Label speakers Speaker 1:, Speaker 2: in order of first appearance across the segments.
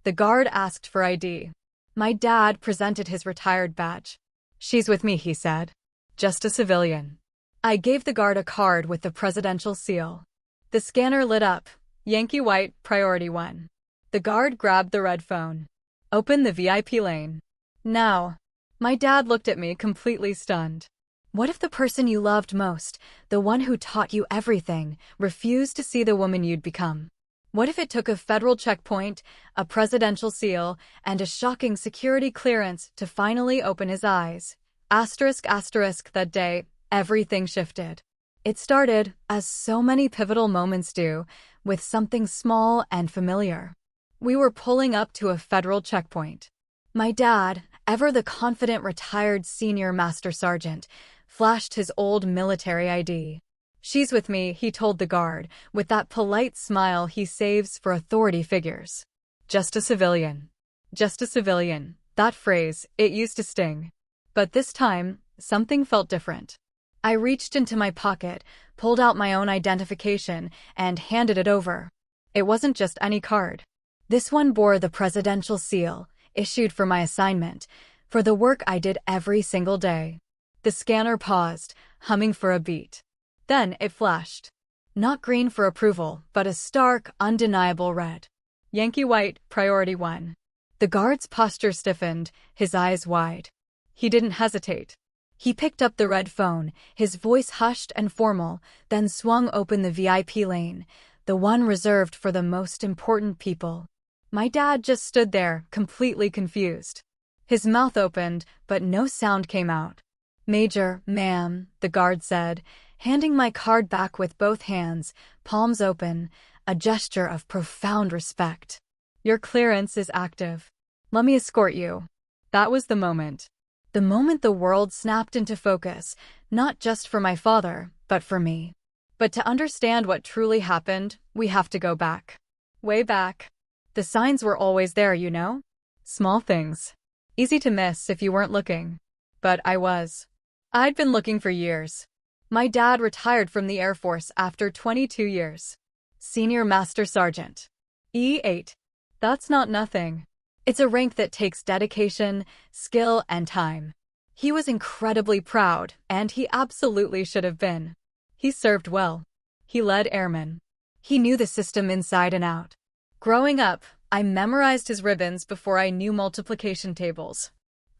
Speaker 1: The guard asked for ID. My dad presented his retired badge. "She's with me," he said. "Just a civilian." I gave the guard a card with the presidential seal. The scanner lit up. "Yankee White, Priority 1. The guard grabbed the red phone. "Open the VIP lane. Now." My dad looked at me completely stunned. What if the person you loved most, the one who taught you everything, refused to see the woman you'd become? What if it took a federal checkpoint, a presidential seal, and a shocking security clearance to finally open his eyes? Asterisk, asterisk, that day, everything shifted. It started, as so many pivotal moments do, with something small and familiar. We were pulling up to a federal checkpoint. My dad, ever the confident retired senior master sergeant, flashed his old military ID. "She's with me," he told the guard, with that polite smile he saves for authority figures. "Just a civilian. Just a civilian." That phrase, it used to sting. But this time, something felt different. I reached into my pocket, pulled out my own identification, and handed it over. It wasn't just any card. This one bore the presidential seal, issued for my assignment, for the work I did every single day. The scanner paused, humming for a beat. Then it flashed. Not green for approval, but a stark, undeniable red. "Yankee White, Priority 1. The guard's posture stiffened, his eyes wide. He didn't hesitate. He picked up the red phone, his voice hushed and formal, then swung open the VIP lane, the one reserved for the most important people. My dad just stood there, completely confused. His mouth opened, but no sound came out. "Major, ma'am," the guard said, handing my card back with both hands, palms open, a gesture of profound respect. "Your clearance is active. Let me escort you." That was the moment. The moment the world snapped into focus, not just for my father, but for me. But to understand what truly happened, we have to go back. Way back. The signs were always there, you know? Small things. Easy to miss if you weren't looking. But I was. I'd been looking for years. My dad retired from the Air Force after 22 years. Senior Master Sergeant. E8. That's not nothing. It's a rank that takes dedication, skill, and time. He was incredibly proud, and he absolutely should have been. He served well. He led airmen. He knew the system inside and out. Growing up, I memorized his ribbons before I knew multiplication tables.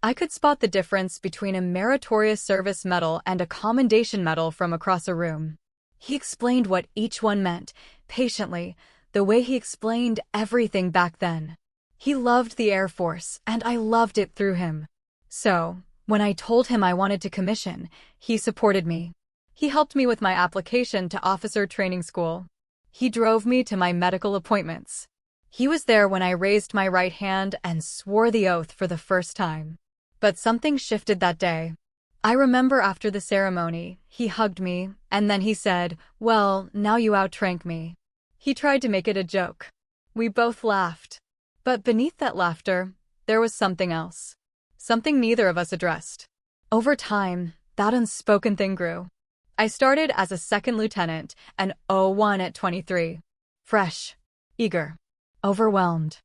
Speaker 1: I could spot the difference between a meritorious service medal and a commendation medal from across a room. He explained what each one meant, patiently, the way he explained everything back then. He loved the Air Force, and I loved it through him. So, when I told him I wanted to commission, he supported me. He helped me with my application to officer training school. He drove me to my medical appointments. He was there when I raised my right hand and swore the oath for the first time. But something shifted that day. I remember after the ceremony, he hugged me, and then he said, "Well, now you outrank me." He tried to make it a joke. We both laughed. But beneath that laughter, there was something else. Something neither of us addressed. Over time, that unspoken thing grew. I started as a second lieutenant, an 01 at 23. Fresh, eager, overwhelmed.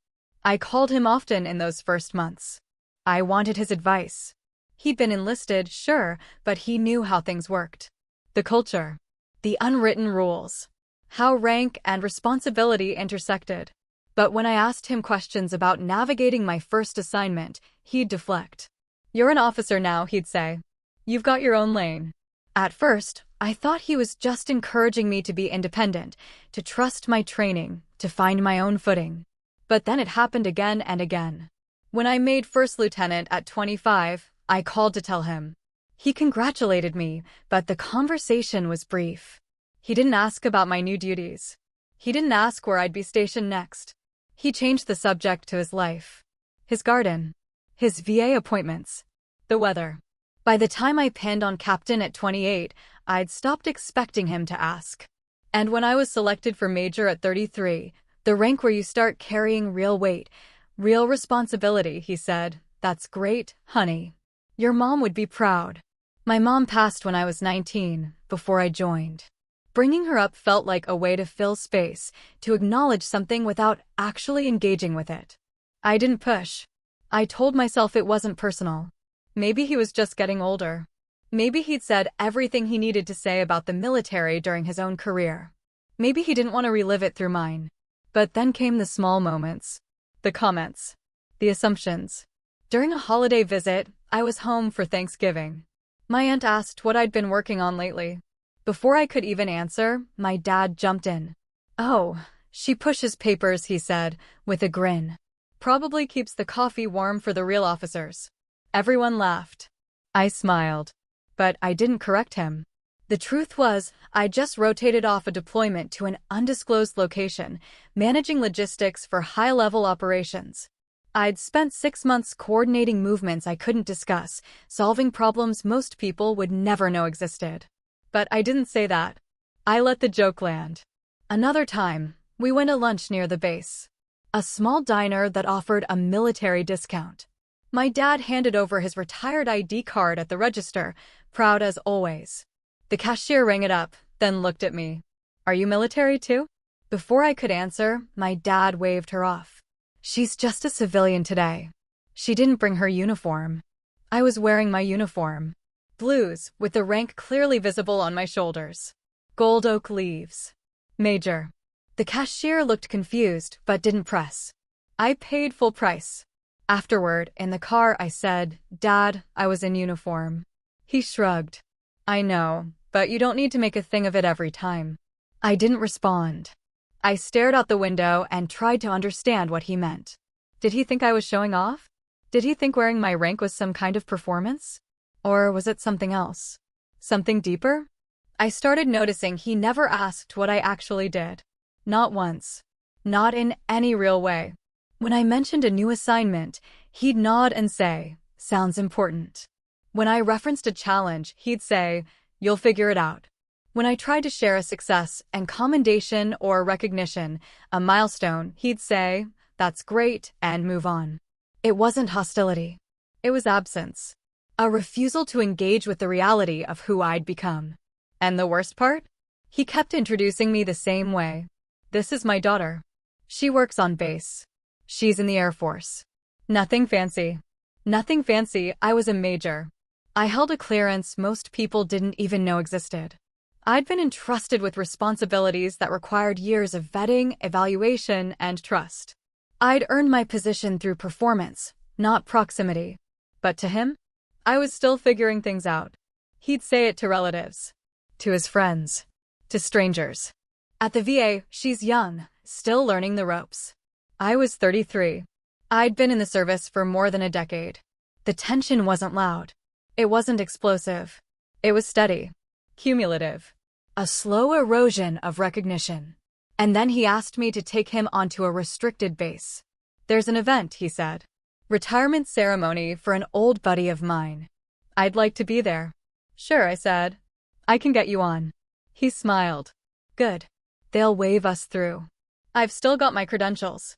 Speaker 1: I called him often in those first months. I wanted his advice. He'd been enlisted, sure, but he knew how things worked. The culture. The unwritten rules. How rank and responsibility intersected. But when I asked him questions about navigating my first assignment, he'd deflect. "You're an officer now," he'd say. "You've got your own lane." At first, I thought he was just encouraging me to be independent, to trust my training, to find my own footing. But then it happened again and again. When I made first lieutenant at 25, I called to tell him. He congratulated me, but the conversation was brief. He didn't ask about my new duties. He didn't ask where I'd be stationed next. He changed the subject to his life. His garden. His VA appointments. The weather. By the time I pinned on captain at 28, I'd stopped expecting him to ask. And when I was selected for major at 33, the rank where you start carrying real weight, real responsibility, he said, "That's great, honey. Your mom would be proud." My mom passed when I was 19, before I joined. Bringing her up felt like a way to fill space, to acknowledge something without actually engaging with it. I didn't push. I told myself it wasn't personal. Maybe he was just getting older. Maybe he'd said everything he needed to say about the military during his own career. Maybe he didn't want to relive it through mine. But then came the small moments. The comments. The assumptions. During a holiday visit, I was home for Thanksgiving. My aunt asked what I'd been working on lately. Before I could even answer, my dad jumped in. "Oh, she pushes papers," he said, with a grin. "Probably keeps the coffee warm for the real officers." Everyone laughed. I smiled. But I didn't correct him. The truth was, I just rotated off a deployment to an undisclosed location, managing logistics for high-level operations. I'd spent 6 months coordinating movements I couldn't discuss, solving problems most people would never know existed. But I didn't say that. I let the joke land. Another time, we went to lunch near the base. A small diner that offered a military discount. My dad handed over his retired ID card at the register, proud as always. The cashier rang it up, then looked at me. "Are you military too?" Before I could answer, my dad waved her off. "She's just a civilian today. She didn't bring her uniform." I was wearing my uniform. Blues, with the rank clearly visible on my shoulders. Gold oak leaves. Major. The cashier looked confused, but didn't press. I paid full price. Afterward, in the car, I said, "Dad, I was in uniform." He shrugged. "I know, but you don't need to make a thing of it every time." I didn't respond. I stared out the window and tried to understand what he meant. Did he think I was showing off? Did he think wearing my rank was some kind of performance? Or was it something else? Something deeper? I started noticing he never asked what I actually did. Not once. Not in any real way. When I mentioned a new assignment, he'd nod and say, "Sounds important." When I referenced a challenge, he'd say, "You'll figure it out." When I tried to share a success and commendation or recognition, a milestone, he'd say, "That's great," and move on. It wasn't hostility. It was absence. A refusal to engage with the reality of who I'd become. And the worst part? He kept introducing me the same way. "This is my daughter. She works on base. She's in the Air Force." Nothing fancy. Nothing fancy, I was a major. I held a clearance most people didn't even know existed. I'd been entrusted with responsibilities that required years of vetting, evaluation, and trust. I'd earned my position through performance, not proximity. But to him, I was still figuring things out. He'd say it to relatives, to his friends, to strangers. At the VA, she's young, still learning the ropes. I was 33. I'd been in the service for more than a decade. The tension wasn't loud. It wasn't explosive. It was steady. Cumulative. A slow erosion of recognition. And then he asked me to take him onto a restricted base. "There's an event," he said. "Retirement ceremony for an old buddy of mine. I'd like to be there." "Sure," I said. "I can get you on." He smiled. "Good. They'll wave us through. I've still got my credentials."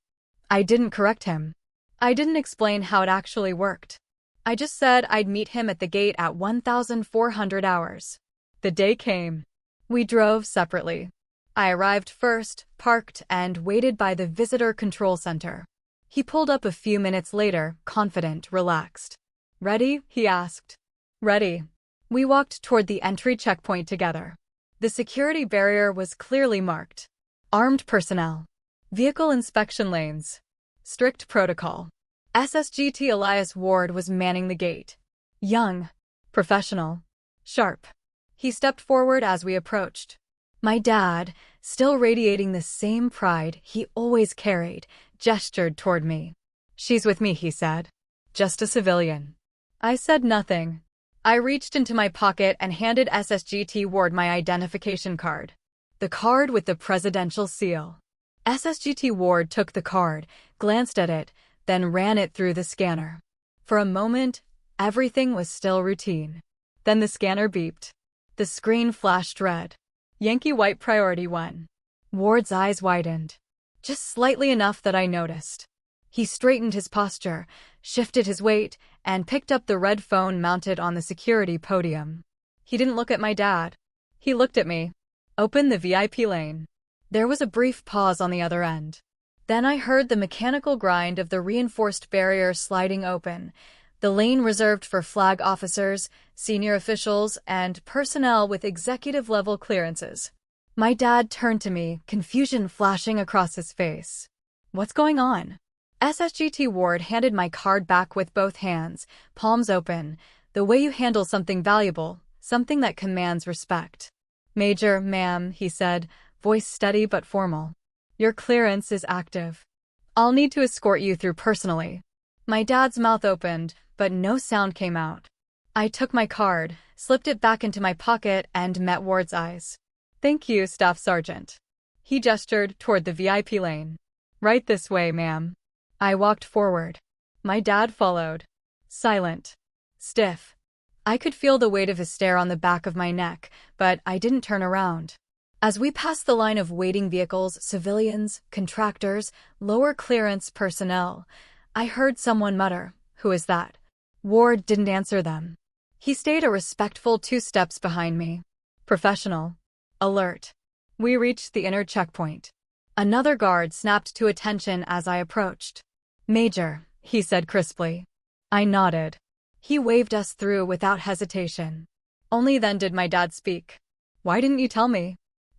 Speaker 1: I didn't correct him. I didn't explain how it actually worked. I just said I'd meet him at the gate at 1,400 hours. The day came. We drove separately. I arrived first, parked, and waited by the visitor control center. He pulled up a few minutes later, confident, relaxed. "Ready?" he asked. "Ready." We walked toward the entry checkpoint together. The security barrier was clearly marked. Armed personnel. Vehicle inspection lanes. Strict protocol. SSGT Elias Ward was manning the gate. Young. Professional. Sharp. He stepped forward as we approached. My dad, still radiating the same pride he always carried, gestured toward me. "She's with me," he said. "Just a civilian." I said nothing. I reached into my pocket and handed SSGT Ward my identification card. The card with the presidential seal. SSGT Ward took the card, glanced at it, then ran it through the scanner. For a moment, everything was still routine. Then the scanner beeped. The screen flashed red. Yankee White Priority 1. Ward's eyes widened. Just slightly enough that I noticed. He straightened his posture, shifted his weight, and picked up the red phone mounted on the security podium. He didn't look at my dad. He looked at me. "Open the VIP lane." There was a brief pause on the other end. Then I heard the mechanical grind of the reinforced barrier sliding open, the lane reserved for flag officers, senior officials, and personnel with executive-level clearances. My dad turned to me, confusion flashing across his face. "What's going on?" SSGT Ward handed my card back with both hands, palms open. "The way you handle something valuable, something that commands respect." "Major, ma'am," he said, voice steady but formal. "Your clearance is active. I'll need to escort you through personally." My dad's mouth opened, but no sound came out. I took my card, slipped it back into my pocket, and met Ward's eyes. "Thank you, Staff Sergeant." He gestured toward the VIP lane. "Right this way, ma'am." I walked forward. My dad followed. Silent. Stiff. I could feel the weight of his stare on the back of my neck, but I didn't turn around. As we passed the line of waiting vehicles, civilians, contractors, lower clearance personnel, I heard someone mutter, "Who is that?" Ward didn't answer them. He stayed a respectful 2 steps behind me. Professional. Alert. We reached the inner checkpoint. Another guard snapped to attention as I approached. "Major," he said crisply. I nodded. He waved us through without hesitation. Only then did my dad speak. "Why didn't you tell me?"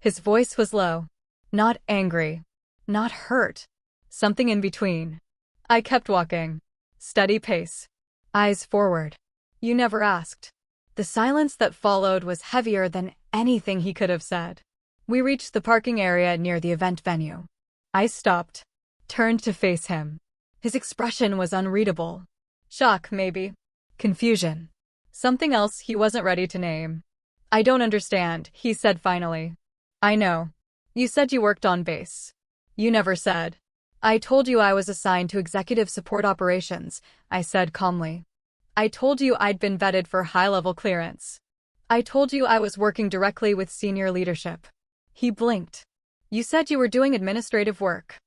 Speaker 1: His voice was low. Not angry. Not hurt. Something in between. I kept walking. Steady pace. Eyes forward. "You never asked." The silence that followed was heavier than anything he could have said. We reached the parking area near the event venue. I stopped. Turned to face him. His expression was unreadable. Shock, maybe. Confusion. Something else he wasn't ready to name. "I don't understand," he said finally. "I know. You said you worked on base. You never said." "I told you I was assigned to executive support operations," I said calmly. "I told you I'd been vetted for high-level clearance. I told you I was working directly with senior leadership." He blinked. "You said you were doing administrative work."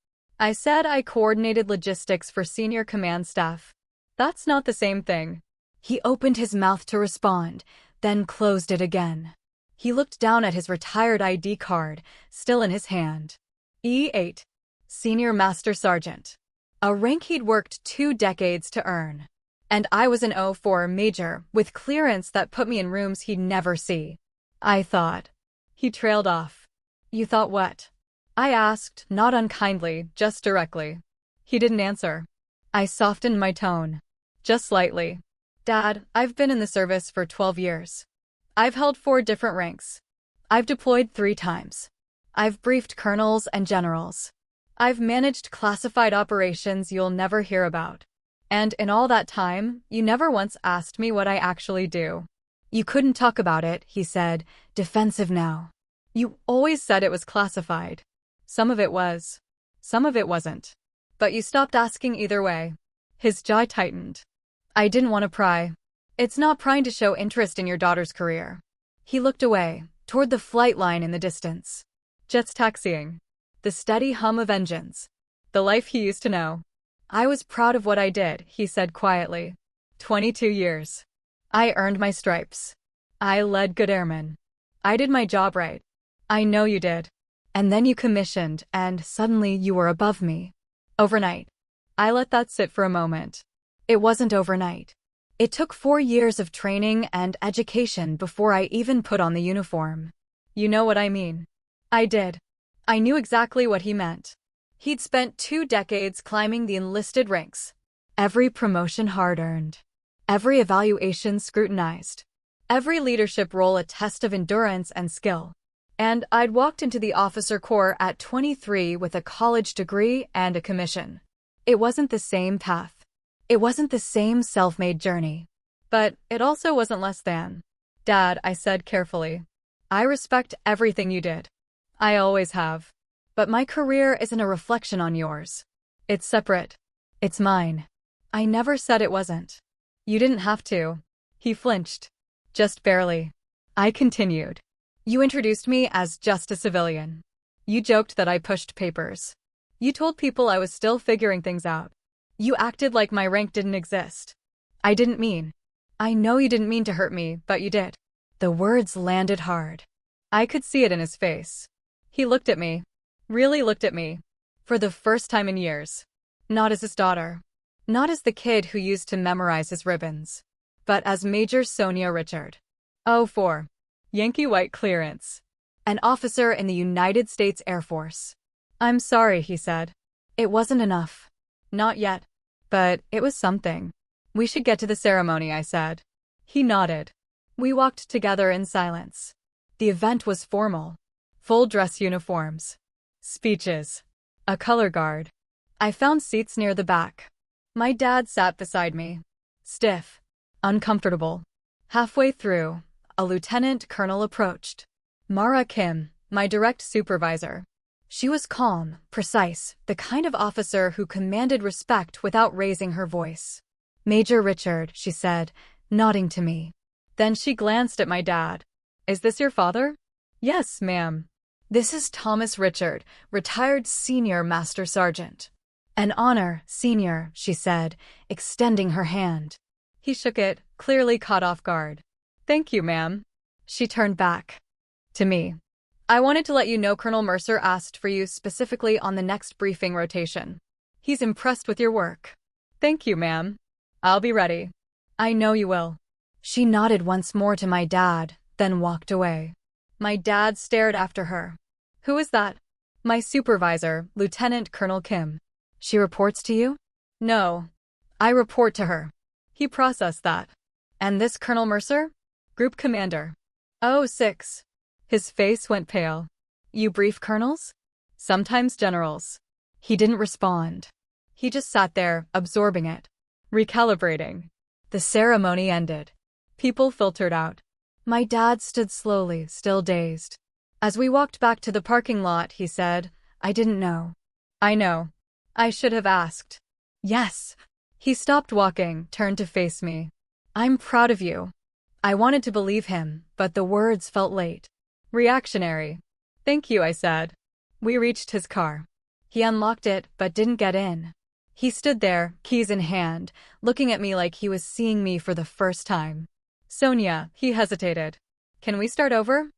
Speaker 1: I said I coordinated logistics for senior command staff. "That's not the same thing." He opened his mouth to respond, then closed it again. He looked down at his retired ID card, still in his hand. E8. Senior Master Sergeant. A rank he'd worked 2 decades to earn. And I was an 04 Major, with clearance that put me in rooms he'd never see. I thought. He trailed off. "You thought what?" I asked, not unkindly, just directly. He didn't answer. I softened my tone. Just slightly. "Dad, I've been in the service for 12 years. I've held 4 different ranks. I've deployed 3 times. I've briefed colonels and generals. I've managed classified operations you'll never hear about. And in all that time, you never once asked me what I actually do." "You couldn't talk about it," he said, defensive now. "You always said it was classified. Some of it was. Some of it wasn't. But you stopped asking either way." His jaw tightened. I didn't want to pry. "It's not prying to show interest in your daughter's career." He looked away, toward the flight line in the distance. Jets taxiing. The steady hum of engines. The life he used to know. "I was proud of what I did," he said quietly. 22 years. I earned my stripes. I led good airmen. I did my job right. I know you did. And then you commissioned, and suddenly you were above me. Overnight. I let that sit for a moment. It wasn't overnight. It took 4 years of training and education before I even put on the uniform. You know what I mean. I did. I knew exactly what he meant. He'd spent 2 decades climbing the enlisted ranks. Every promotion hard-earned. Every evaluation scrutinized. Every leadership role a test of endurance and skill. And I'd walked into the officer corps at 23 with a college degree and a commission. It wasn't the same path. It wasn't the same self-made journey. But it also wasn't less than. "Dad," I said carefully. "I respect everything you did. I always have. But my career isn't a reflection on yours. It's separate. It's mine." I never said it wasn't. "You didn't have to." He flinched. Just barely. I continued. "You introduced me as just a civilian. You joked that I pushed papers. You told people I was still figuring things out. You acted like my rank didn't exist. I didn't mean. I know you didn't mean to hurt me, but you did." The words landed hard. I could see it in his face. He looked at me. Really looked at me. For the first time in years. Not as his daughter. Not as the kid who used to memorize his ribbons. But as Major Sonia Richard. Oh, for Yankee white clearance. An officer in the United States Air Force. I'm sorry, he said. It wasn't enough. Not yet. But it was something. We should get to the ceremony, I said. He nodded. We walked together in silence. The event was formal. Full dress uniforms. Speeches. A color guard. I found seats near the back. My dad sat beside me. Stiff. Uncomfortable. Halfway through, a lieutenant colonel approached. Mara Kim, my direct supervisor. She was calm, precise, the kind of officer who commanded respect without raising her voice. Major Richard, she said, nodding to me. Then she glanced at my dad. Is this your father? Yes, ma'am. This is Thomas Richard, retired senior master sergeant. An honor, senior, she said, extending her hand. He shook it, clearly caught off guard. Thank you, ma'am. She turned back. To me. I wanted to let you know Colonel Mercer asked for you specifically on the next briefing rotation. He's impressed with your work. Thank you, ma'am. I'll be ready. I know you will. She nodded once more to my dad, then walked away. My dad stared after her. Who is that? My supervisor, Lieutenant Colonel Kim. She reports to you? No. I report to her. He processed that. And this Colonel Mercer? Group Commander. Oh, 6. His face went pale. You brief colonels? Sometimes generals. He didn't respond. He just sat there, absorbing it. Recalibrating. The ceremony ended. People filtered out. My dad stood slowly, still dazed. As we walked back to the parking lot, he said, I didn't know. I know. I should have asked. Yes. He stopped walking, turned to face me. I'm proud of you. I wanted to believe him, but the words felt late. Reactionary. Thank you, I said. We reached his car. He unlocked it, but didn't get in. He stood there, keys in hand, looking at me like he was seeing me for the first time. Sonia, he hesitated. Can we start over?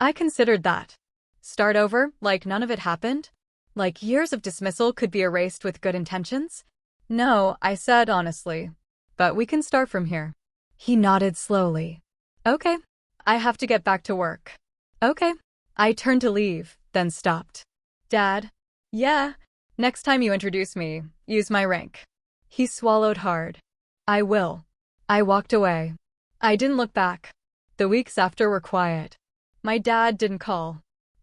Speaker 1: I considered that. Start over, like none of it happened? Like years of dismissal could be erased with good intentions? No, I said honestly. But we can start from here. He nodded slowly. Okay. I have to get back to work. Okay. I turned to leave, then stopped. Dad? Yeah. Next time you introduce me, use my rank. He swallowed hard. I will. I walked away. I didn't look back. The weeks after were quiet. My dad didn't call.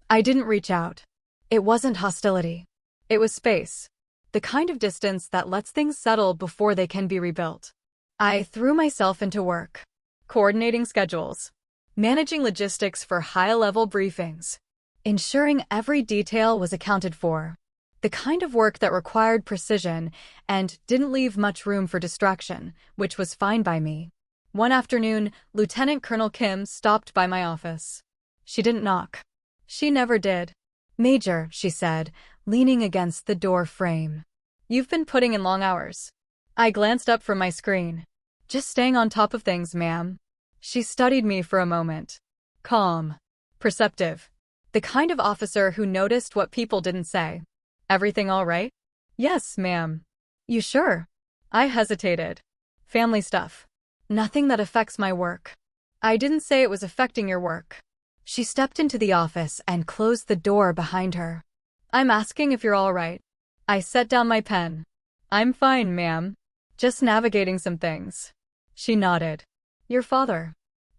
Speaker 1: I didn't reach out. It wasn't hostility. It was space. The kind of distance that lets things settle before they can be rebuilt. I threw myself into work. Coordinating schedules. Managing logistics for high-level briefings. Ensuring every detail was accounted for. The kind of work that required precision and didn't leave much room for distraction, which was fine by me. One afternoon, Lieutenant Colonel Kim stopped by my office. She didn't knock. She never did. Major, she said, leaning against the door frame. You've been putting in long hours. I glanced up from my screen. Just staying on top of things, ma'am. She studied me for a moment. Calm. Perceptive. The kind of officer who noticed what people didn't say. Everything all right? Yes, ma'am. You sure? I hesitated. Family stuff. Nothing that affects my work. I didn't say it was affecting your work. She stepped into the office and closed the door behind her. I'm asking if you're all right. I set down my pen. I'm fine, ma'am. Just navigating some things. She nodded. Your father.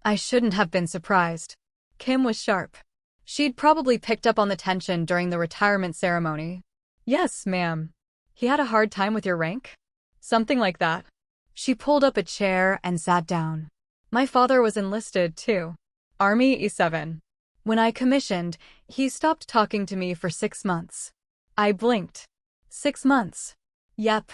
Speaker 1: I shouldn't have been surprised. Kim was sharp. She'd probably picked up on the tension during the retirement ceremony. Yes, ma'am. He had a hard time with your rank? Something like that. She pulled up a chair and sat down. My father was enlisted, too. Army E7. When I commissioned, he stopped talking to me for 6 months. I blinked. 6 months. Yep.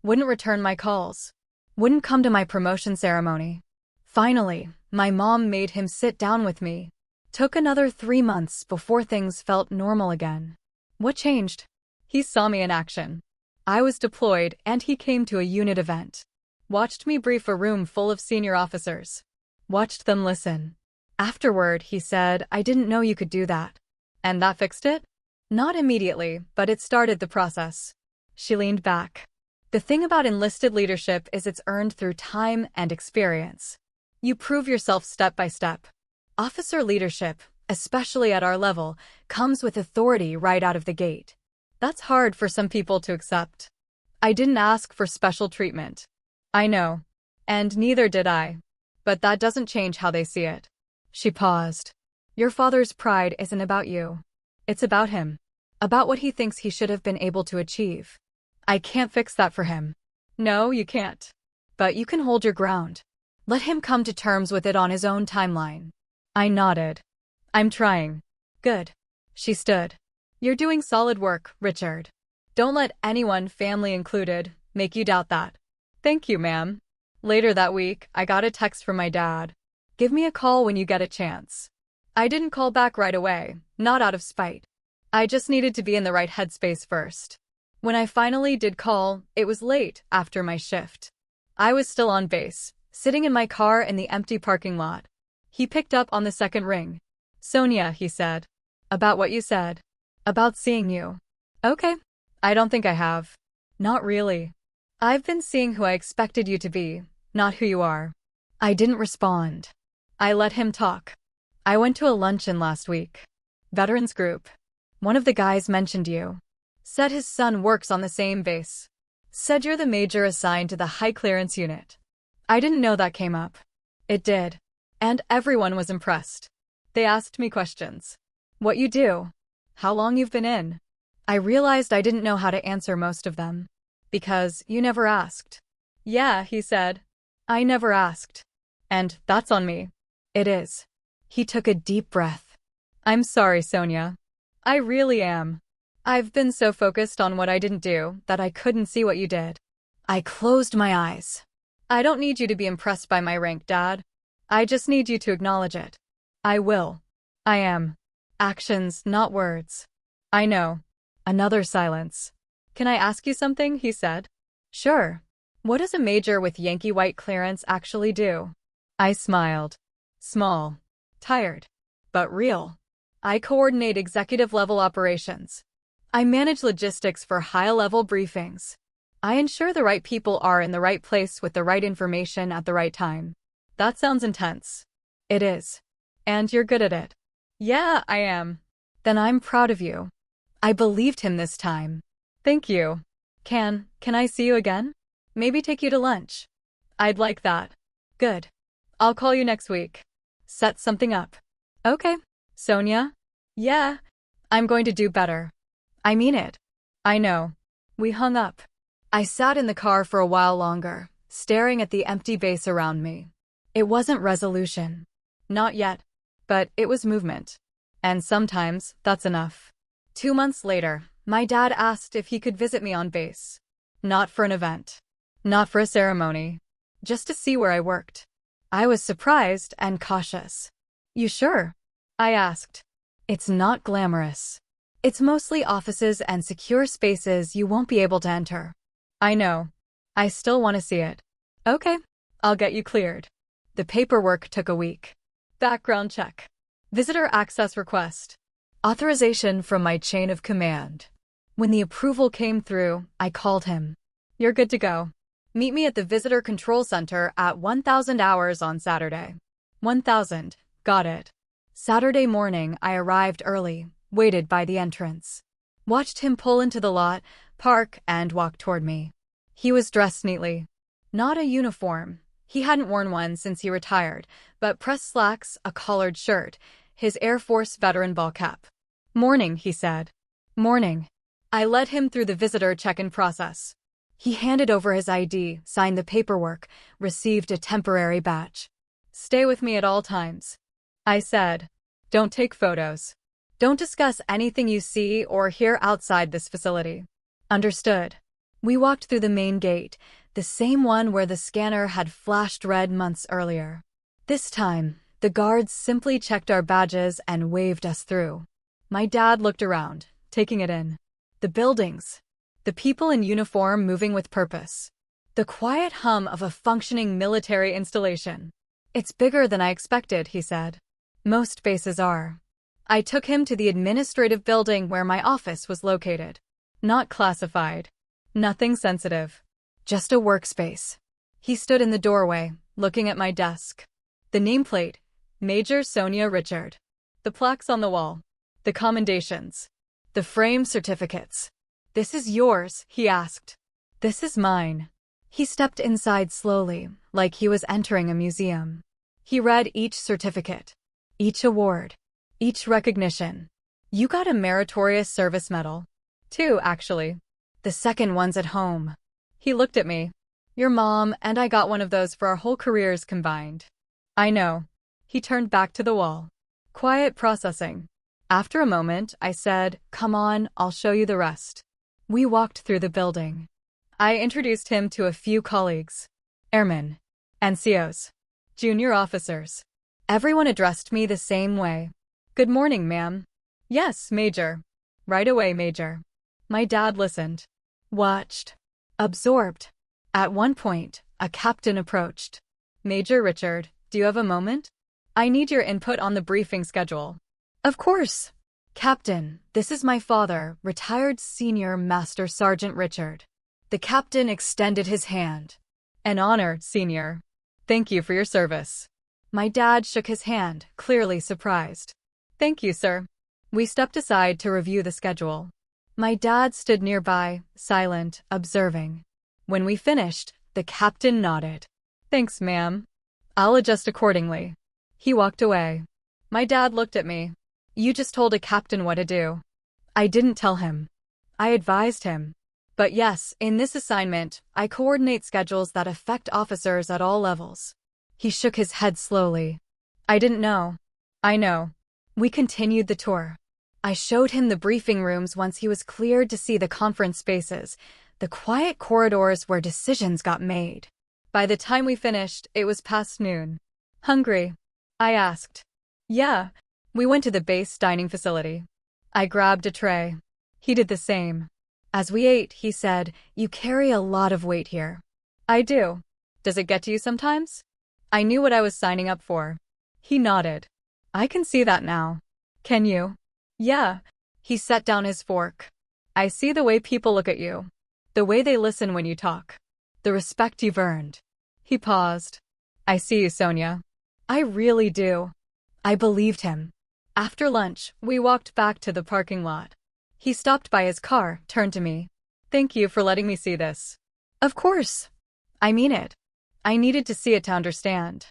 Speaker 1: Wouldn't return my calls. Wouldn't come to my promotion ceremony. Finally, my mom made him sit down with me. Took another 3 months before things felt normal again. What changed? He saw me in action. I was deployed and he came to a unit event. Watched me brief a room full of senior officers. Watched them listen. Afterward, he said, I didn't know you could do that. And that fixed it? Not immediately, but it started the process. She leaned back. The thing about enlisted leadership is it's earned through time and experience. You prove yourself step by step. Officer leadership, especially at our level, comes with authority right out of the gate. That's hard for some people to accept. I didn't ask for special treatment. I know. And neither did I. But that doesn't change how they see it. She paused. Your father's pride isn't about you. It's about him. About what he thinks he should have been able to achieve. I can't fix that for him. No, you can't. But you can hold your ground. Let him come to terms with it on his own timeline. I nodded. I'm trying. Good. She stood. You're doing solid work, Richard. Don't let anyone, family included, make you doubt that. Thank you, ma'am. Later that week, I got a text from my dad. Give me a call when you get a chance. I didn't call back right away, not out of spite. I just needed to be in the right headspace first. When I finally did call, it was late after my shift. I was still on base, sitting in my car in the empty parking lot. He picked up on the second ring. Sonia, he said. About what you said. About seeing you. Okay. I don't think I have. Not really. I've been seeing who I expected you to be, not who you are. I didn't respond. I let him talk. I went to a luncheon last week. Veterans group. One of the guys mentioned you. Said his son works on the same base. Said you're the major assigned to the high clearance unit. I didn't know that came up. It did. And everyone was impressed. They asked me questions. What you do. How long you've been in. I realized I didn't know how to answer most of them. Because you never asked. Yeah, he said. I never asked. And that's on me. It is. He took a deep breath. I'm sorry, Sonia. I really am. I've been so focused on what I didn't do that I couldn't see what you did. I closed my eyes. I don't need you to be impressed by my rank, Dad. I just need you to acknowledge it. I will. I am. Actions, not words. I know. Another silence. Can I ask you something? He said. Sure. What does a major with Yankee white clearance actually do? I smiled. Small. Tired. But real. I coordinate executive-level operations. I manage logistics for high-level briefings. I ensure the right people are in the right place with the right information at the right time. That sounds intense. It is. And you're good at it. Yeah, I am. Then I'm proud of you. I believed him this time. Thank you. Can I see you again? Maybe take you to lunch. I'd like that. Good. I'll call you next week. Set something up. Okay. Sonia? Yeah. I'm going to do better. I mean it. I know. We hung up. I sat in the car for a while longer, staring at the empty base around me. It wasn't resolution. Not yet. But it was movement. And sometimes, that's enough. 2 months later, my dad asked if he could visit me on base. Not for an event. Not for a ceremony. Just to see where I worked. I was surprised and cautious. You sure? I asked. It's not glamorous. It's mostly offices and secure spaces you won't be able to enter. I know. I still want to see it. Okay. I'll get you cleared. The paperwork took a week. Background check. Visitor access request. Authorization from my chain of command. When the approval came through, I called him. You're good to go. Meet me at the Visitor Control Center at 1000 hours on Saturday. 1000. Got it. Saturday morning, I arrived early, waited by the entrance. Watched him pull into the lot, park, and walk toward me. He was dressed neatly. Not a uniform. He hadn't worn one since he retired, but pressed slacks, a collared shirt, his Air Force veteran ball cap. Morning, he said. Morning. I led him through the visitor check-in process. He handed over his ID, signed the paperwork, received a temporary badge. Stay with me at all times. I said. Don't take photos. Don't discuss anything you see or hear outside this facility. Understood. We walked through the main gate, the same one where the scanner had flashed red months earlier. This time, the guards simply checked our badges and waved us through. My dad looked around, taking it in. The buildings. The people in uniform moving with purpose. The quiet hum of a functioning military installation. It's bigger than I expected, he said. Most bases are. I took him to the administrative building where my office was located. Not classified. Nothing sensitive. Just a workspace. He stood in the doorway, looking at my desk. The nameplate, Major Sonia Richard. The plaques on the wall. The commendations. The framed certificates. "This is yours?" he asked. "This is mine." He stepped inside slowly, like he was entering a museum. He read each certificate, each award, each recognition. "You got a Meritorious Service Medal. 2, actually. The second one's at home." He looked at me. "Your mom and I got one of those for our whole careers combined." "I know." He turned back to the wall. Quiet processing. After a moment, I said, "Come on, I'll show you the rest." We walked through the building. I introduced him to a few colleagues. Airmen. NCOs. Junior officers. Everyone addressed me the same way. "Good morning, ma'am." "Yes, Major." "Right away, Major." My dad listened. Watched. Absorbed. At one point, a captain approached. "Major Richard, do you have a moment? I need your input on the briefing schedule." "Of course." "Captain, this is my father, retired Senior Master Sergeant Richard." The captain extended his hand. "An honor, Senior. Thank you for your service." My dad shook his hand, clearly surprised. "Thank you, sir." We stepped aside to review the schedule. My dad stood nearby, silent, observing. When we finished, the captain nodded. "Thanks, ma'am. I'll adjust accordingly." He walked away. My dad looked at me. "You just told a captain what to do." I didn't tell him. I advised him. But yes, in this assignment, I coordinate schedules that affect officers at all levels. He shook his head slowly. "I didn't know." "I know." We continued the tour. I showed him the briefing rooms once he was cleared to see the conference spaces, the quiet corridors where decisions got made. By the time we finished, it was past noon. "Hungry?" I asked. "Yeah." We went to the base dining facility. I grabbed a tray. He did the same. As we ate, he said, "You carry a lot of weight here." "I do." "Does it get to you sometimes?" I knew what I was signing up for. He nodded. "I can see that now." "Can you?" "Yeah." He set down his fork. "I see the way people look at you. The way they listen when you talk. The respect you've earned." He paused. "I see you, Sonia." "I really do." I believed him. After lunch, we walked back to the parking lot. He stopped by his car, turned to me. "Thank you for letting me see this." "Of course." "I mean it. I needed to see it to understand."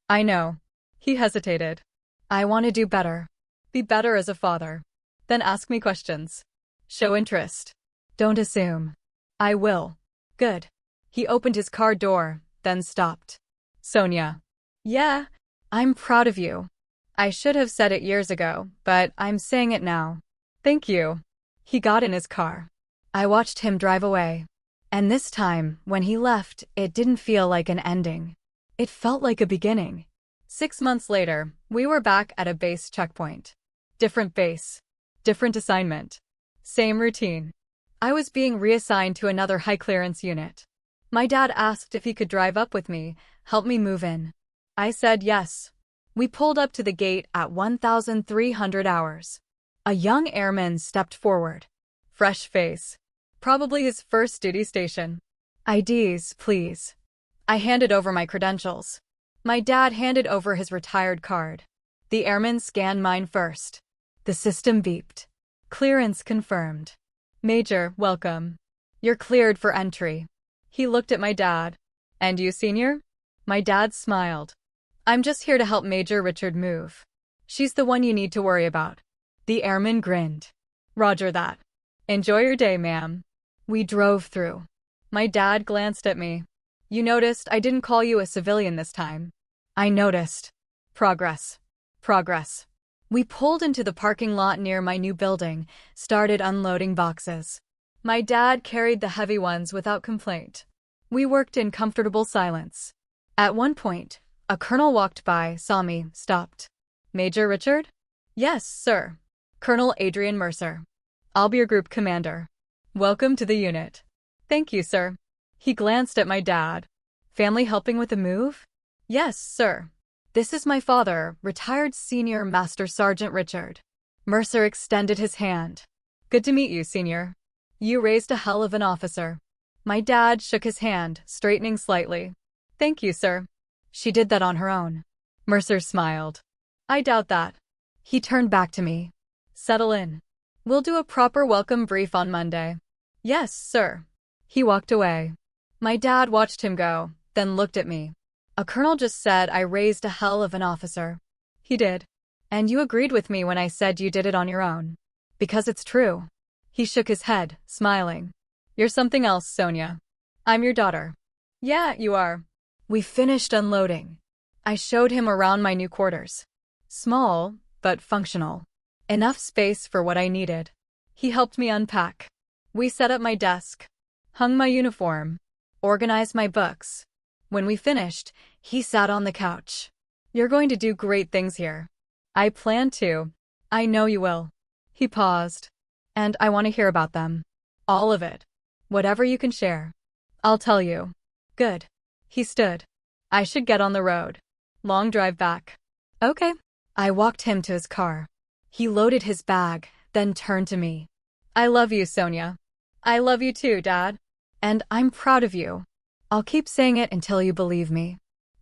Speaker 1: "I know." He hesitated. "I want to do better. Be better as a father. Then ask me questions. Show interest. Don't assume." "I will." "Good." He opened his car door, then stopped. "Sonia." "Yeah." "I'm proud of you." I should have said it years ago, but I'm saying it now. "Thank you." He got in his car. I watched him drive away. And this time, when he left, it didn't feel like an ending. It felt like a beginning. 6 months later, we were back at a base checkpoint. Different base. Different assignment. Same routine. I was being reassigned to another high-clearance unit. My dad asked if he could drive up with me, help me move in. I said yes. We pulled up to the gate at 1,300 hours. A young airman stepped forward. Fresh face. Probably his first duty station. "IDs, please." I handed over my credentials. My dad handed over his retired card. The airman scanned mine first. The system beeped. "Clearance confirmed." "Major, welcome. You're cleared for entry." He looked at my dad. "And you, Senior?" My dad smiled. "I'm just here to help Major Richard move. She's the one you need to worry about." The airman grinned. "Roger that. Enjoy your day, ma'am." We drove through. My dad glanced at me. "You noticed I didn't call you a civilian this time." I noticed. Progress. Progress. We pulled into the parking lot near my new building, started unloading boxes. My dad carried the heavy ones without complaint. We worked in comfortable silence. At one point, a colonel walked by, saw me, stopped. "Major Richard?" "Yes, sir." "Colonel Adrian Mercer. I'll be your group commander." "Welcome to the unit." "Thank you, sir." He glanced at my dad. "Family helping with the move?" "Yes, sir. This is my father, retired Senior Master Sergeant Richard." Mercer extended his hand. Good to meet you, Senior. You raised a hell of an officer. My dad shook his hand, straightening slightly. Thank you, sir. She did that on her own. Mercer smiled. I doubt that. He turned back to me. Settle in. We'll do a proper welcome brief on Monday. Yes, sir. He walked away. My dad watched him go, then looked at me. A colonel just said I raised a hell of an officer. He did. And you agreed with me when I said you did it on your own. Because it's true. He shook his head, smiling. You're something else, Sonia. I'm your daughter. Yeah, you are. We finished unloading. I showed him around my new quarters. Small, but functional. Enough space for what I needed. He helped me unpack. We set up my desk, hung my uniform, organized my books. When we finished, he sat on the couch. You're going to do great things here. I plan to. I know you will. He paused. And I want to hear about them. All of it. Whatever you can share. I'll tell you. Good. He stood. I should get on the road. Long drive back. Okay. I walked him to his car. He loaded his bag, then turned to me. I love you, Sonia. I love you too, Dad. And I'm proud of you. I'll keep saying it until you believe me.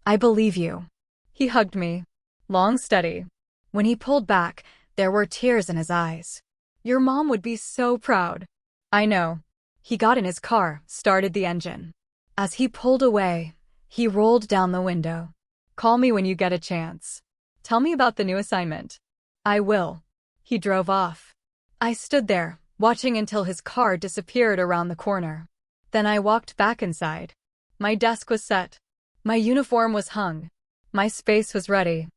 Speaker 1: I believe you. He hugged me. Long, steady. When he pulled back, there were tears in his eyes. Your mom would be so proud. I know. He got in his car, started the engine. As he pulled away, he rolled down the window. Call me when you get a chance. Tell me about the new assignment. I will. He drove off. I stood there, watching until his car disappeared around the corner. Then I walked back inside. My desk was set. My uniform was hung. My space was ready.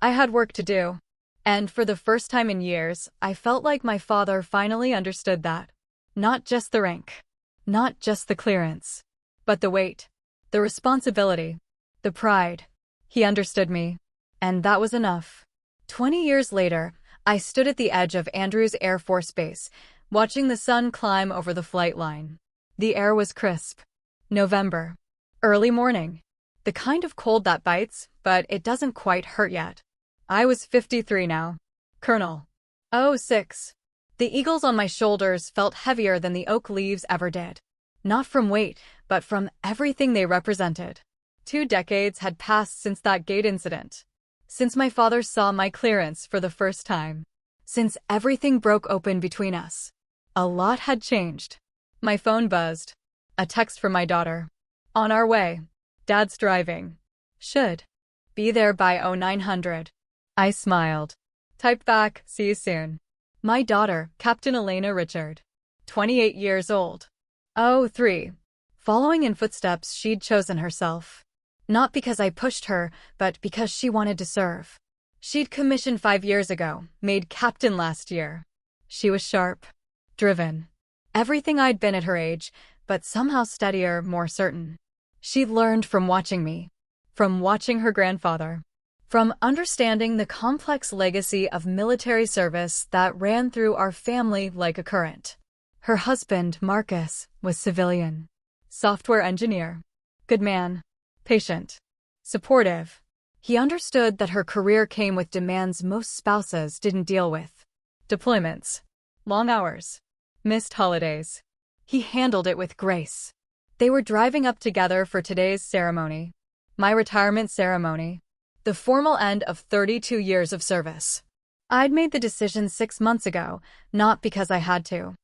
Speaker 1: I had work to do. And for the first time in years, I felt like my father finally understood that. Not just the rank. Not just the clearance. But the weight. The responsibility. The pride. He understood me. And that was enough. 20 years later, I stood at the edge of Andrews Air Force Base, watching the sun climb over the flight line. The air was crisp. November. Early morning. The kind of cold that bites, but it doesn't quite hurt yet. I was 53 now. Colonel. Oh, 6. The eagles on my shoulders felt heavier than the oak leaves ever did. Not from weight, but from everything they represented. 2 decades had passed since that gate incident. Since my father saw my clearance for the first time. Since everything broke open between us. A lot had changed. My phone buzzed. A text from my daughter. On our way. Dad's driving. Should be there by 0900. I smiled. Typed back, see you soon. My daughter, Captain Elena Richard. 28 years old. 03. Following in footsteps she'd chosen herself. Not because I pushed her, but because she wanted to serve. She'd commissioned 5 years ago, made captain last year. She was sharp. Driven. Everything I'd been at her age, but somehow steadier, more certain. She'd learned from watching me. From watching her grandfather. From understanding the complex legacy of military service that ran through our family like a current. Her husband, Marcus, was civilian. Software engineer. Good man. Patient. Supportive. He understood that her career came with demands most spouses didn't deal with. Deployments. Long hours. Missed holidays. He handled it with grace. They were driving up together for today's ceremony. My retirement ceremony. The formal end of 32 years of service. I'd made the decision 6 months ago, not because I had to.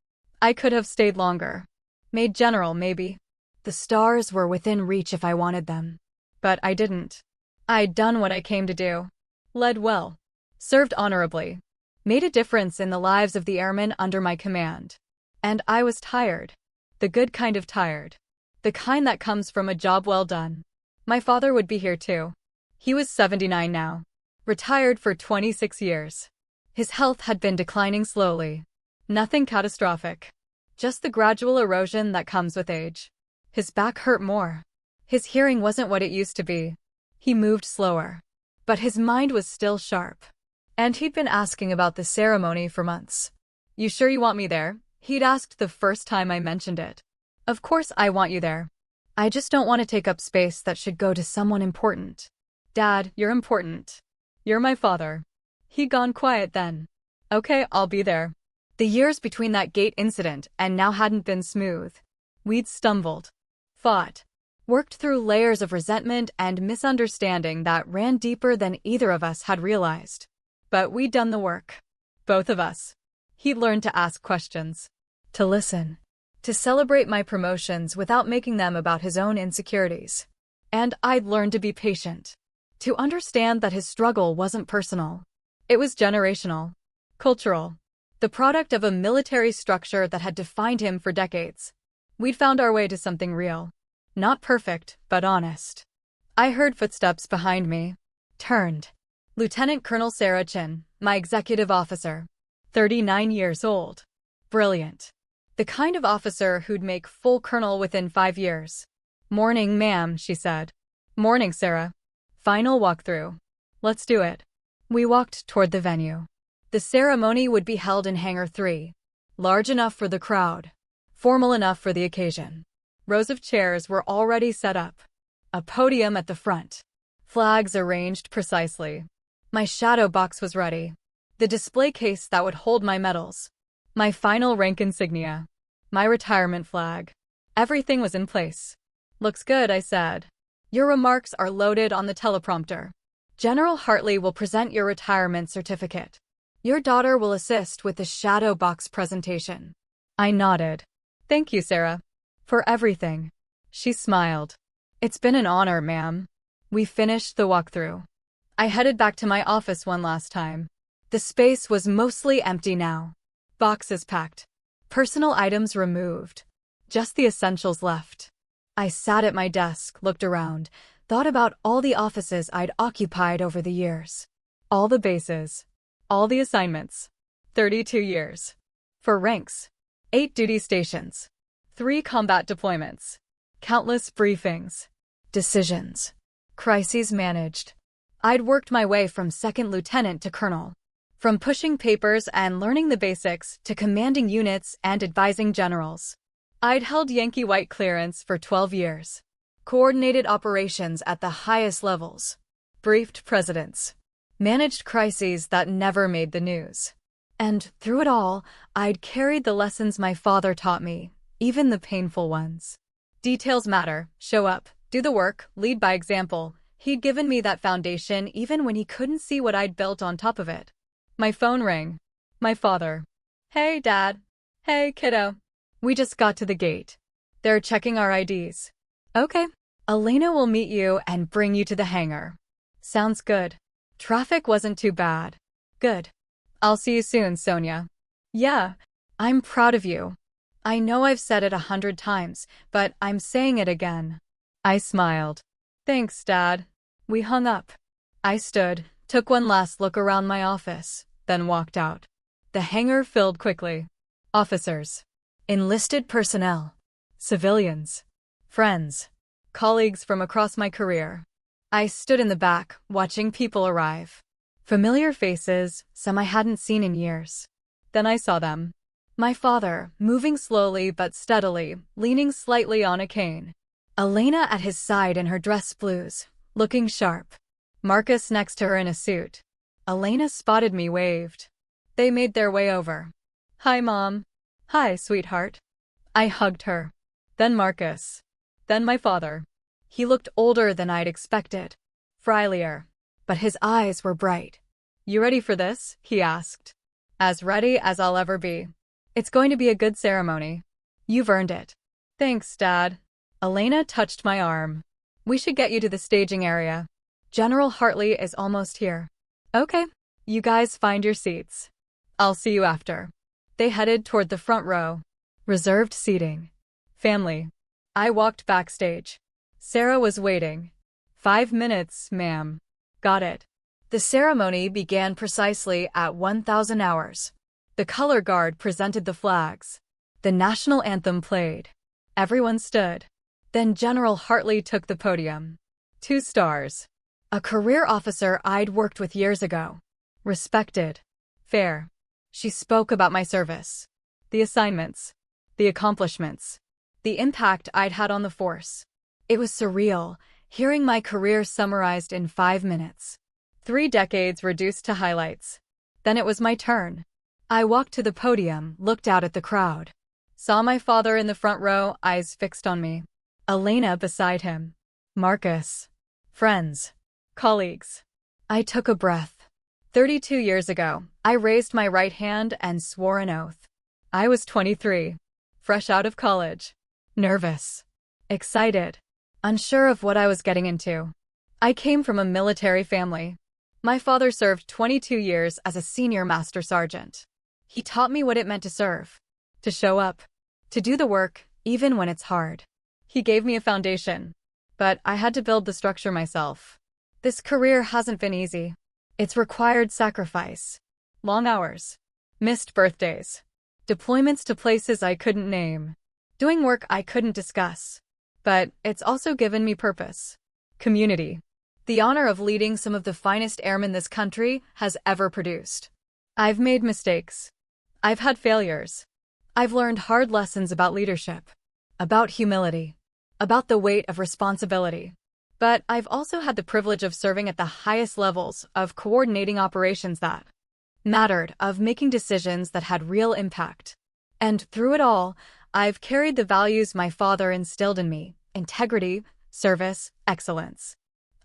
Speaker 1: I could have stayed longer. Made general, maybe. The stars were within reach if I wanted them. But I didn't. I'd done what I came to do. Led well. Served honorably. Made a difference in the lives of the airmen under my command. And I was tired. The good kind of tired. The kind that comes from a job well done. My father would be here too. He was 79 now. Retired for 26 years. His health had been declining slowly. Nothing catastrophic. Just the gradual erosion that comes with age. His back hurt more. His hearing wasn't what it used to be. He moved slower. But his mind was still sharp. And he'd been asking about the ceremony for months. You sure you want me there? He'd asked the first time I mentioned it. Of course I want you there. I just don't want to take up space that should go to someone important. Dad, you're important. You're my father. He'd gone quiet then. Okay, I'll be there. The years between that gate incident and now hadn't been smooth. We'd stumbled, fought, worked through layers of resentment and misunderstanding that ran deeper than either of us had realized. But we'd done the work. Both of us. He'd learned to ask questions, to listen, to celebrate my promotions without making them about his own insecurities. And I'd learned to be patient, to understand that his struggle wasn't personal. It was generational, cultural, the product of a military structure that had defined him for decades. We'd found our way to something real. Not perfect, but honest. I heard footsteps behind me. Turned. Lieutenant Colonel Sarah Chin, my executive officer. 39 years old. Brilliant. The kind of officer who'd make full colonel within 5 years. Morning, ma'am, she said. Morning, Sarah. Final walkthrough. Let's do it. We walked toward the venue. The ceremony would be held in Hangar 3. Large enough for the crowd. Formal enough for the occasion. Rows of chairs were already set up. A podium at the front. Flags arranged precisely. My shadow box was ready. The display case that would hold my medals. My final rank insignia. My retirement flag. Everything was in place. Looks good, I said. Your remarks are loaded on the teleprompter. General Hartley will present your retirement certificate. Your daughter will assist with the shadow box presentation. I nodded. Thank you, Sarah. For everything. She smiled. It's been an honor, ma'am. We finished the walkthrough. I headed back to my office one last time. The space was mostly empty now. Boxes packed. Personal items removed. Just the essentials left. I sat at my desk, looked around, thought about all the offices I'd occupied over the years. All the bases. All the assignments. 32 years. For ranks. 8 duty stations. 3 combat deployments. Countless briefings. Decisions. Crises managed. I'd worked my way from second lieutenant to colonel. From pushing papers and learning the basics to commanding units and advising generals. I'd held Yankee White clearance for 12 years. Coordinated operations at the highest levels. Briefed presidents. Managed crises that never made the news. And through it all, I'd carried the lessons my father taught me, even the painful ones. Details matter. Show up. Do the work. Lead by example. He'd given me that foundation even when he couldn't see what I'd built on top of it. My phone rang. My father. Hey, Dad. Hey, kiddo. We just got to the gate. They're checking our IDs. Okay. Elena will meet you and bring you to the hangar. Sounds good. Traffic wasn't too bad. Good. I'll see you soon, Sonia. Yeah. I'm proud of you. I know I've said it 100 times, but I'm saying it again. I smiled. Thanks, Dad. We hung up. I stood, took one last look around my office, then walked out. The hangar filled quickly. Officers. Enlisted personnel. Civilians. Friends. Colleagues from across my career. I stood in the back, watching people arrive. Familiar faces, some I hadn't seen in years. Then I saw them. My father, moving slowly but steadily, leaning slightly on a cane. Elena at his side in her dress blues, looking sharp. Marcus next to her in a suit. Elena spotted me, waved. They made their way over. Hi, Mom. Hi, sweetheart. I hugged her. Then Marcus. Then my father. He looked older than I'd expected. Frielier. But his eyes were bright. You ready for this? He asked. As ready as I'll ever be. It's going to be a good ceremony. You've earned it. Thanks, Dad. Elena touched my arm. We should get you to the staging area. General Hartley is almost here. Okay. You guys find your seats. I'll see you after. They headed toward the front row. Reserved seating. Family. I walked backstage. Sarah was waiting. 5 minutes, ma'am. Got it. The ceremony began precisely at 1,000 hours. The color guard presented the flags. The national anthem played. Everyone stood. Then General Hartley took the podium. 2 stars. A career officer I'd worked with years ago. Respected. Fair. She spoke about my service. The assignments. The accomplishments. The impact I'd had on the force. It was surreal, hearing my career summarized in 5 minutes. 3 decades reduced to highlights. Then it was my turn. I walked to the podium, looked out at the crowd. Saw my father in the front row, eyes fixed on me. Elena beside him. Marcus. Friends. Colleagues. I took a breath. 32 years ago, I raised my right hand and swore an oath. I was 23. Fresh out of college. Nervous. Excited. Unsure of what I was getting into. I came from a military family. My father served 22 years as a senior master sergeant. He taught me what it meant to serve. To show up. To do the work, even when it's hard. He gave me a foundation. But I had to build the structure myself. This career hasn't been easy. It's required sacrifice. Long hours. Missed birthdays. Deployments to places I couldn't name. Doing work I couldn't discuss. But it's also given me purpose. Community. The honor of leading some of the finest airmen this country has ever produced. I've made mistakes. I've had failures. I've learned hard lessons about leadership. About humility. About the weight of responsibility. But I've also had the privilege of serving at the highest levels, of coordinating operations that mattered, of making decisions that had real impact. And through it all, I've carried the values my father instilled in me: integrity, service, excellence.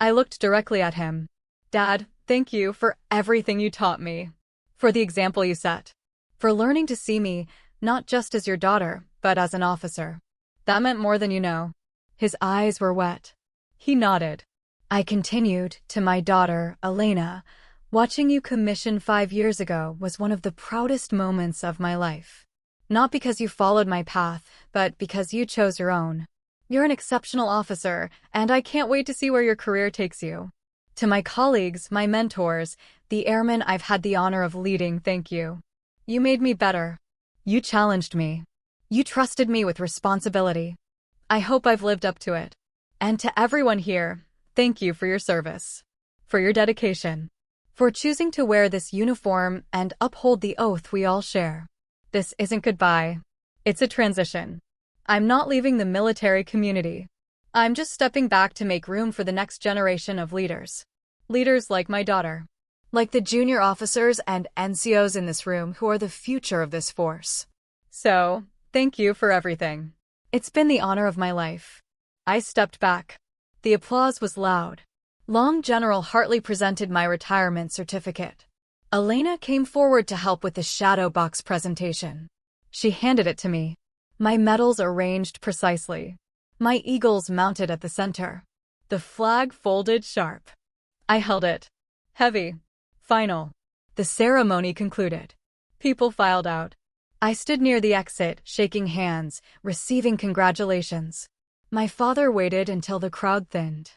Speaker 1: I looked directly at him. Dad, thank you for everything you taught me. For the example you set. For learning to see me, not just as your daughter, but as an officer. That meant more than you know. His eyes were wet. He nodded. I continued, to my daughter, Elena, watching you commission 5 years ago was one of the proudest moments of my life. Not because you followed my path, but because you chose your own. You're an exceptional officer, and I can't wait to see where your career takes you. To my colleagues, my mentors, the airmen I've had the honor of leading, thank you. You made me better. You challenged me. You trusted me with responsibility. I hope I've lived up to it. And to everyone here, thank you for your service. For your dedication. For choosing to wear this uniform and uphold the oath we all share. This isn't goodbye. It's a transition. I'm not leaving the military community. I'm just stepping back to make room for the next generation of leaders. Leaders like my daughter. Like the junior officers and NCOs in this room who are the future of this force. So, thank you for everything. It's been the honor of my life. I stepped back. The applause was loud. Long General Hartley presented my retirement certificate. Elena came forward to help with the shadow box presentation. She handed it to me. My medals arranged precisely. My eagles mounted at the center. The flag folded sharp. I held it. Heavy. Final. The ceremony concluded. People filed out. I stood near the exit, shaking hands, receiving congratulations. My father waited until the crowd thinned.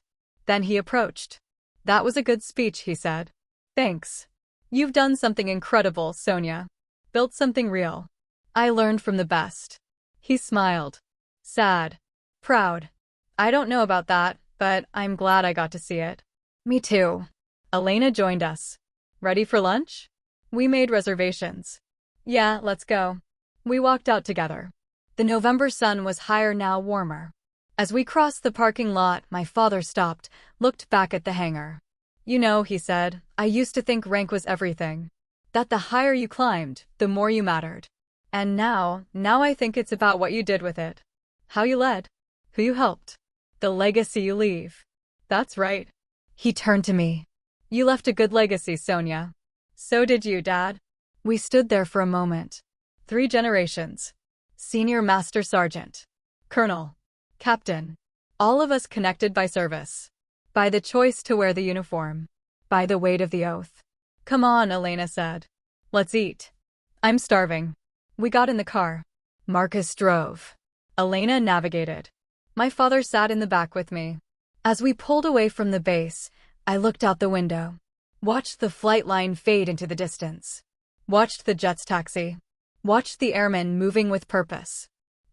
Speaker 1: Then he approached. That was a good speech, he said. Thanks. You've done something incredible, Sonia. Built something real. I learned from the best. He smiled. Sad. Proud. I don't know about that, but I'm glad I got to see it. Me too. Elena joined us. Ready for lunch? We made reservations. Yeah, let's go. We walked out together. The November sun was higher, now warmer. As we crossed the parking lot, my father stopped, looked back at the hangar. You know, he said, I used to think rank was everything. That the higher you climbed, the more you mattered. And now I think it's about what you did with it. How you led. Who you helped. The legacy you leave. That's right. He turned to me. You left a good legacy, Sonia. So did you, Dad. We stood there for a moment. 3 generations. Senior Master Sergeant. Colonel. Captain. All of us connected by service. By the choice to wear the uniform. By the weight of the oath. Come on, Elena said. Let's eat. I'm starving. We got in the car. Marcus drove. Elena navigated. My father sat in the back with me. As we pulled away from the base, I looked out the window. Watched the flight line fade into the distance. Watched the jets taxi. Watched the airmen moving with purpose.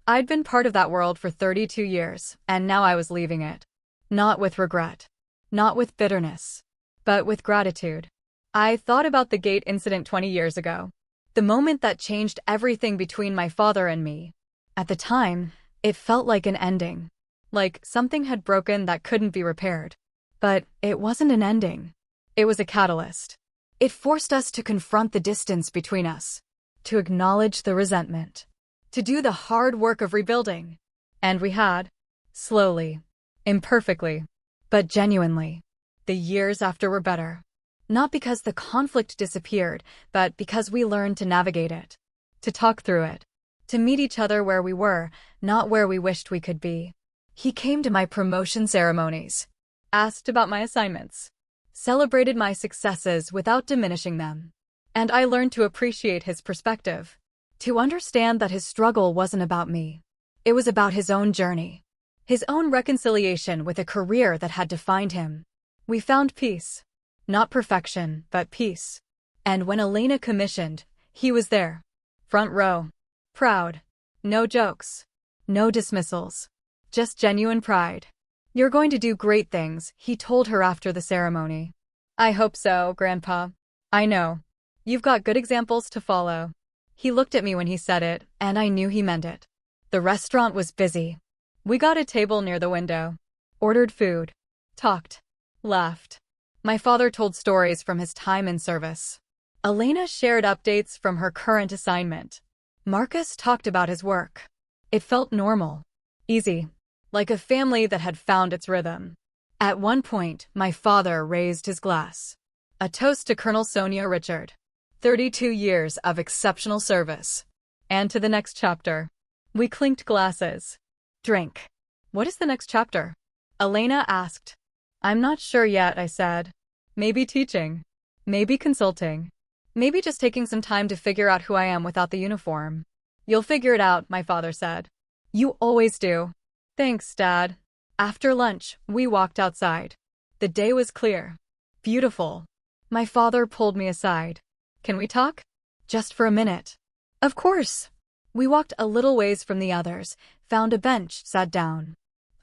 Speaker 1: I'd been part of that world for 32 years, and now I was leaving it. Not with regret. Not with bitterness. But with gratitude. I thought about the gate incident 20 years ago. The moment that changed everything between my father and me. At the time, it felt like an ending. Like something had broken that couldn't be repaired. But it wasn't an ending. It was a catalyst. It forced us to confront the distance between us. to acknowledge the resentment, to do the hard work of rebuilding. And we had. Slowly. Imperfectly. But genuinely. The years after were better. Not because the conflict disappeared, but because we learned to navigate it. To talk through it. To meet each other where we were, not where we wished we could be. He came to my promotion ceremonies. Asked about my assignments. Celebrated my successes without diminishing them. And I learned to appreciate his perspective. To understand that his struggle wasn't about me. It was about his own journey. His own reconciliation with a career that had defined him. We found peace. Not perfection, but peace. And when Elena commissioned, he was there. Front row. Proud. No jokes. No dismissals. Just genuine pride. You're going to do great things, he told her after the ceremony. I hope so, Grandpa. I know. You've got good examples to follow. He looked at me when he said it, and I knew he meant it. The restaurant was busy. We got a table near the window. Ordered food. Talked. Laughed. My father told stories from his time in service. Elena shared updates from her current assignment. Marcus talked about his work. It felt normal. Easy. Like a family that had found its rhythm. At one point, my father raised his glass. A toast to Colonel Sonia Richard. 32 years of exceptional service. And to the next chapter. We clinked glasses. Drink. What is the next chapter? Elena asked. I'm not sure yet, I said. Maybe teaching. Maybe consulting. Maybe just taking some time to figure out who I am without the uniform. You'll figure it out, my father said. You always do. Thanks, Dad. After lunch, we walked outside. The day was clear. Beautiful. My father pulled me aside. Can we talk? Just for a minute. Of course. We walked a little ways from the others, found a bench, sat down.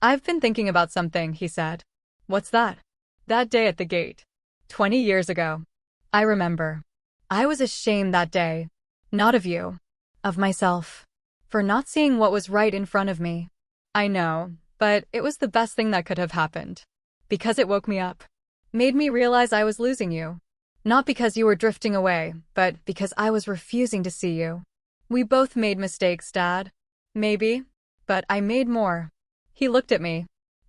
Speaker 1: I've been thinking about something, he said. What's that? That day at the gate. 20 years ago. I remember. I was ashamed that day. Not of you. Of myself. For not seeing what was right in front of me. I know, but it was the best thing that could have happened. Because it woke me up. Made me realize I was losing you. Not because you were drifting away, but because I was refusing to see you. We both made mistakes, Dad. Maybe. But I made more. He looked at me.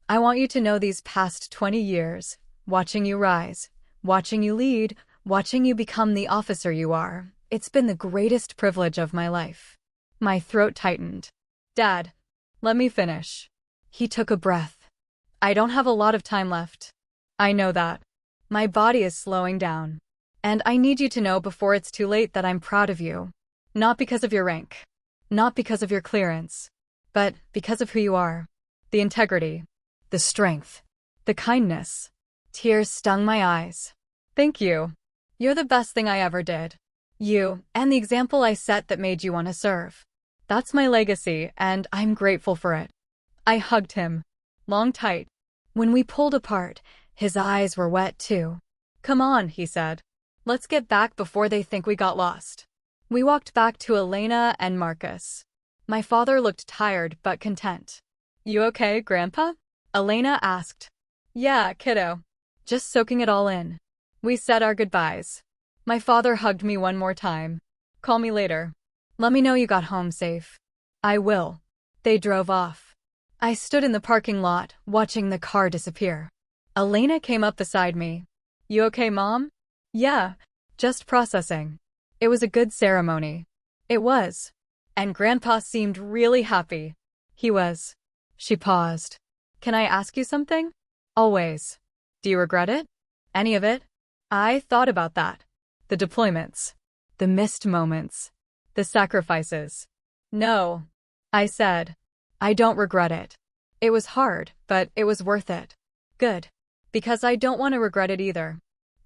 Speaker 1: I want you to know these past 20 years, watching you rise, watching you lead, watching you become the officer you are, it's been the greatest privilege of my life. My throat tightened. Dad, let me finish. He took a breath. I don't have a lot of time left. I know that. My body is slowing down. And I need you to know before it's too late that I'm proud of you. Not because of your rank. Not because of your clearance. But because of who you are. The integrity. The strength. The kindness. Tears stung my eyes. Thank you. You're the best thing I ever did. You, and the example I set that made you want to serve. That's my legacy, and I'm grateful for it. I hugged him. Long tight. When we pulled apart, his eyes were wet too. Come on, he said. Let's get back before they think we got lost. We walked back to Elena and Marcus. My father looked tired but content. You okay, Grandpa? Elena asked. Yeah, kiddo. Just soaking it all in. We said our goodbyes. My father hugged me one more time. Call me later. Let me know you got home safe. I will. They drove off. I stood in the parking lot, watching the car disappear. Elena came up beside me. You okay, Mom? Yeah, just processing. It was a good ceremony. It was. And Grandpa seemed really happy. He was. She paused. Can I ask you something? Always. Do you regret it? Any of it? I thought about that. The deployments. The missed moments. The sacrifices. No. I said. I don't regret it. It was hard, but it was worth it. Good. Because I don't want to regret it either.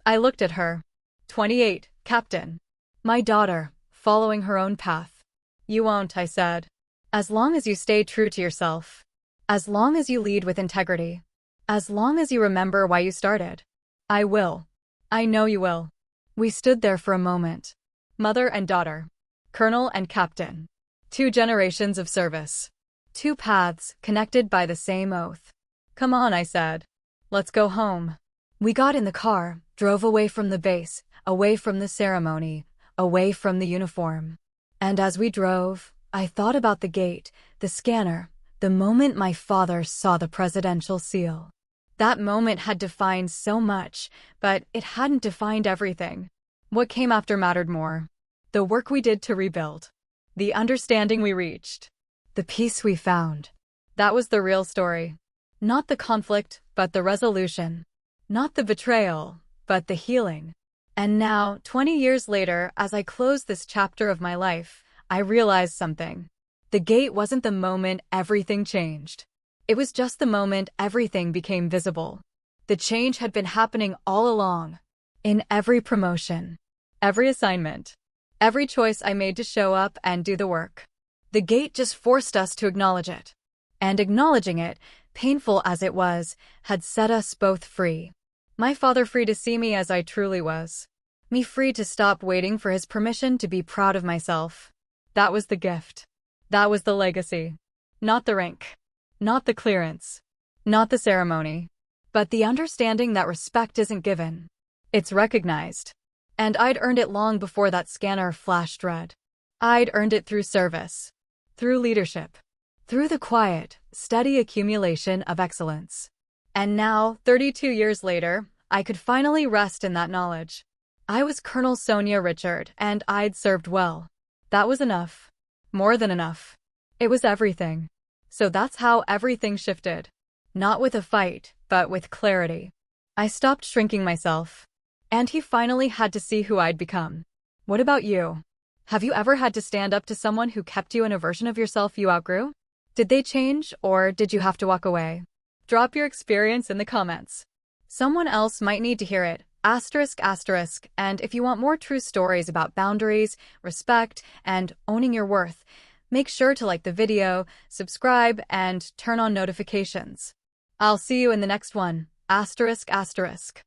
Speaker 1: I looked at her. 28, Captain. My daughter, following her own path. You won't, I said. As long as you stay true to yourself. As long as you lead with integrity. As long as you remember why you started. I will. I know you will. We stood there for a moment. Mother and daughter. Colonel and Captain. 2 generations of service. 2 paths connected by the same oath. Come on, I said. Let's go home. We got in the car, drove away from the base, away from the ceremony, away from the uniform. And as we drove, I thought about the gate, the scanner, the moment my father saw the presidential seal. That moment had defined so much, but it hadn't defined everything. What came after mattered more. The work we did to rebuild. The understanding we reached. The peace we found. That was the real story. Not the conflict, but the resolution. Not the betrayal, but the healing. And now, 20 years later, as I close this chapter of my life, I realized something. The gate wasn't the moment everything changed. It was just the moment everything became visible. The change had been happening all along. In every promotion. Every assignment. Every choice I made to show up and do the work. The gate just forced us to acknowledge it. And acknowledging it, painful as it was, had set us both free. My father free to see me as I truly was. Me free to stop waiting for his permission to be proud of myself. That was the gift. That was the legacy. Not the rank. Not the clearance. Not the ceremony. But the understanding that respect isn't given. It's recognized. And I'd earned it long before that scanner flashed red. I'd earned it through service. Through leadership. Through the quiet, steady accumulation of excellence. And now, 32 years later, I could finally rest in that knowledge. I was Colonel Sonia Richard, and I'd served well. That was enough. More than enough. It was everything. So that's how everything shifted. Not with a fight, but with clarity. I stopped shrinking myself. And he finally had to see who I'd become. What about you? Have you ever had to stand up to someone who kept you in a version of yourself you outgrew? Did they change, or did you have to walk away? Drop your experience in the comments. Someone else might need to hear it. Asterisk, asterisk. And if you want more true stories about boundaries, respect, and owning your worth, make sure to like the video, subscribe, and turn on notifications. I'll see you in the next one. Asterisk, asterisk.